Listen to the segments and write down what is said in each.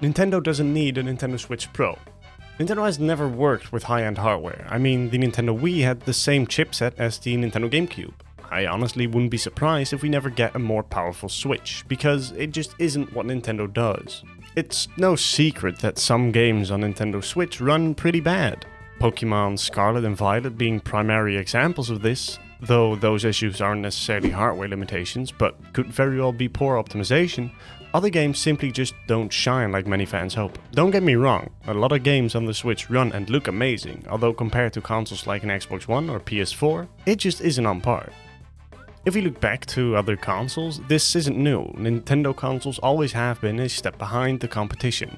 Nintendo doesn't need a Nintendo Switch Pro. Nintendo has never worked with high-end hardware. I mean, the Nintendo Wii had the same chipset as the Nintendo GameCube. I honestly wouldn't be surprised if we never get a more powerful Switch, because it just isn't what Nintendo does. It's no secret that some games on Nintendo Switch run pretty bad. Pokemon Scarlet and Violet being primary examples of this, though those issues aren't necessarily hardware limitations, but could very well be poor optimization. Other games simply just don't shine like many fans hope. Don't get me wrong, a lot of games on the Switch run and look amazing, although compared to consoles like an Xbox One or PS4, it just isn't on par. If we look back to other consoles, this isn't new. Nintendo consoles always have been a step behind the competition.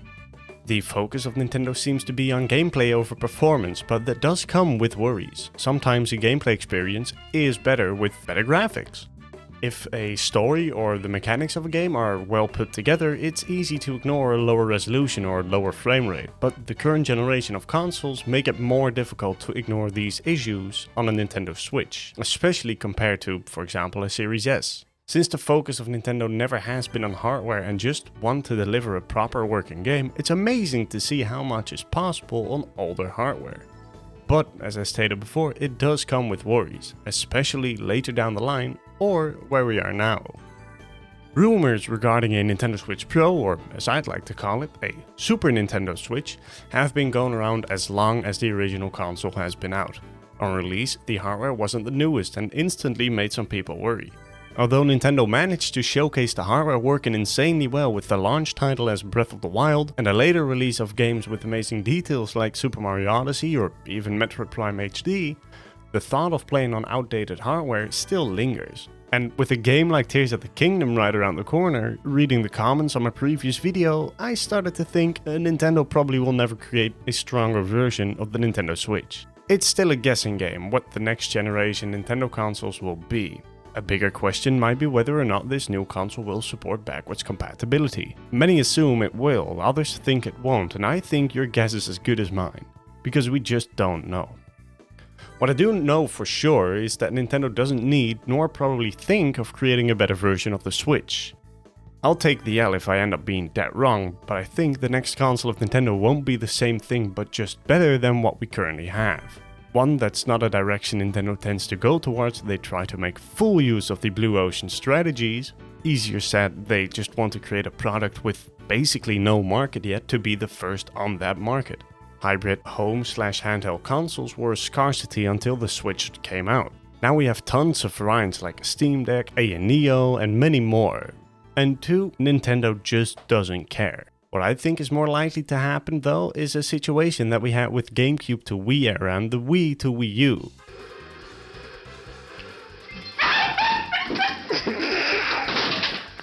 The focus of Nintendo seems to be on gameplay over performance, but that does come with worries. Sometimes the gameplay experience is better with better graphics. If a story or the mechanics of a game are well put together, it's easy to ignore a lower resolution or lower frame rate, but the current generation of consoles make it more difficult to ignore these issues on a Nintendo Switch, especially compared to, for example, a Series S. Since the focus of Nintendo never has been on hardware and just want to deliver a proper working game, it's amazing to see how much is possible on older hardware. But, as I stated before, it does come with worries, especially later down the line, or where we are now. Rumors regarding a Nintendo Switch Pro, or as I'd like to call it, a Super Nintendo Switch, have been going around as long as the original console has been out. On release, the hardware wasn't the newest and instantly made some people worry. Although Nintendo managed to showcase the hardware working insanely well with the launch title as Breath of the Wild and a later release of games with amazing details like Super Mario Odyssey or even Metroid Prime HD, the thought of playing on outdated hardware still lingers. And with a game like Tears of the Kingdom right around the corner, reading the comments on my previous video, I started to think Nintendo probably will never create a stronger version of the Nintendo Switch. It's still a guessing game what the next generation Nintendo consoles will be. A bigger question might be whether or not this new console will support backwards compatibility. Many assume it will, others think it won't, and I think your guess is as good as mine, because we just don't know. What I do know for sure is that Nintendo doesn't need, nor probably think of creating a better version of the Switch. I'll take the L if I end up being that wrong, but I think the next console of Nintendo won't be the same thing but just better than what we currently have. One that's not a direction Nintendo tends to go towards. They try to make full use of the blue ocean strategies. Easier said, they just want to create a product with basically no market yet to be the first on that market. Hybrid home/handheld consoles were a scarcity until the Switch came out. Now we have tons of variants like a Steam Deck, a Neo, and many more. And two, Nintendo just doesn't care. What I think is more likely to happen though is a situation that we had with GameCube to Wii era and the Wii to Wii U.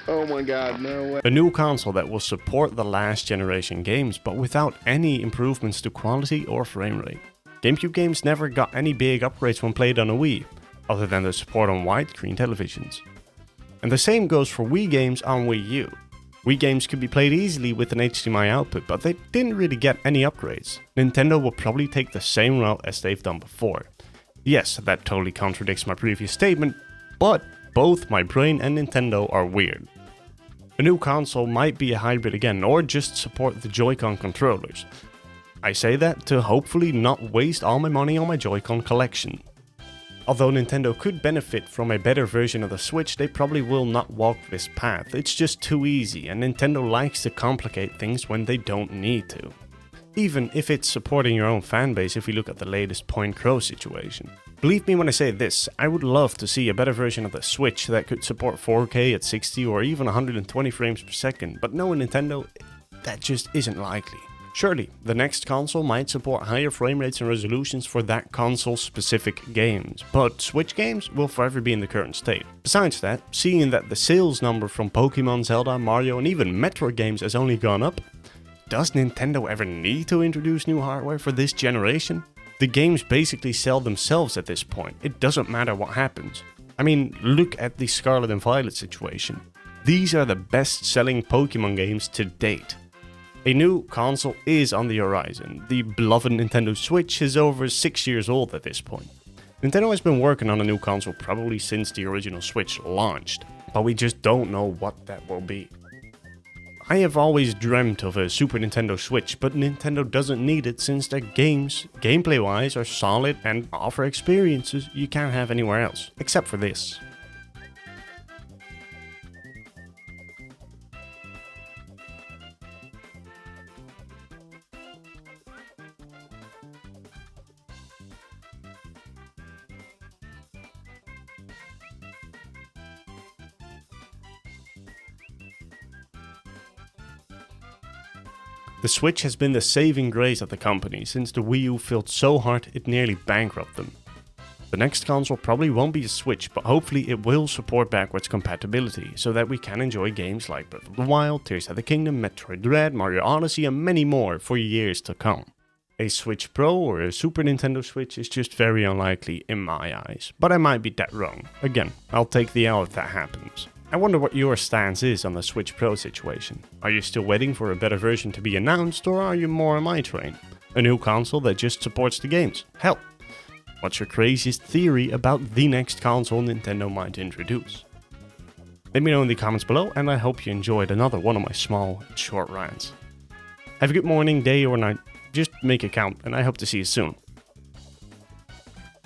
Oh my god, no way. A new console that will support the last generation games but without any improvements to quality or frame rate. GameCube games never got any big upgrades when played on a Wii, other than the support on widescreen televisions. And the same goes for Wii games on Wii U. Wii games could be played easily with an HDMI output, but they didn't really get any upgrades. Nintendo will probably take the same route as they've done before. Yes, that totally contradicts my previous statement, but both my brain and Nintendo are weird. A new console might be a hybrid again, or just support the Joy-Con controllers. I say that to hopefully not waste all my money on my Joy-Con collection. Although Nintendo could benefit from a better version of the Switch, they probably will not walk this path. It's just too easy, and Nintendo likes to complicate things when they don't need to. Even if it's supporting your own fanbase if we look at the latest Point Crow situation. Believe me when I say this, I would love to see a better version of the Switch that could support 4K at 60 or even 120 frames per second, but knowing Nintendo, that just isn't likely. Surely, the next console might support higher frame rates and resolutions for that console's specific games, but Switch games will forever be in the current state. Besides that, seeing that the sales number from Pokemon, Zelda, Mario and even Metroid games has only gone up, does Nintendo ever need to introduce new hardware for this generation? The games basically sell themselves at this point, it doesn't matter what happens. I mean, look at the Scarlet and Violet situation. These are the best selling Pokemon games to date. A new console is on the horizon. The beloved Nintendo Switch is over 6 years old at this point. Nintendo has been working on a new console probably since the original Switch launched, but we just don't know what that will be. I have always dreamt of a Super Nintendo Switch, but Nintendo doesn't need it since their games, gameplay-wise, are solid and offer experiences you can't have anywhere else, except for this. The Switch has been the saving grace of the company since the Wii U failed so hard it nearly bankrupted them. The next console probably won't be a Switch, but hopefully it will support backwards compatibility so that we can enjoy games like Breath of the Wild, Tears of the Kingdom, Metroid Dread, Mario Odyssey and many more for years to come. A Switch Pro or a Super Nintendo Switch is just very unlikely in my eyes, but I might be that wrong. Again, I'll take the L if that happens. I wonder what your stance is on the Switch Pro situation. Are you still waiting for a better version to be announced, or are you more on my train? A new console that just supports the games? Hell, what's your craziest theory about the next console Nintendo might introduce? Let me know in the comments below, and I hope you enjoyed another one of my small, short rants. Have a good morning, day or night, just make it count, and I hope to see you soon.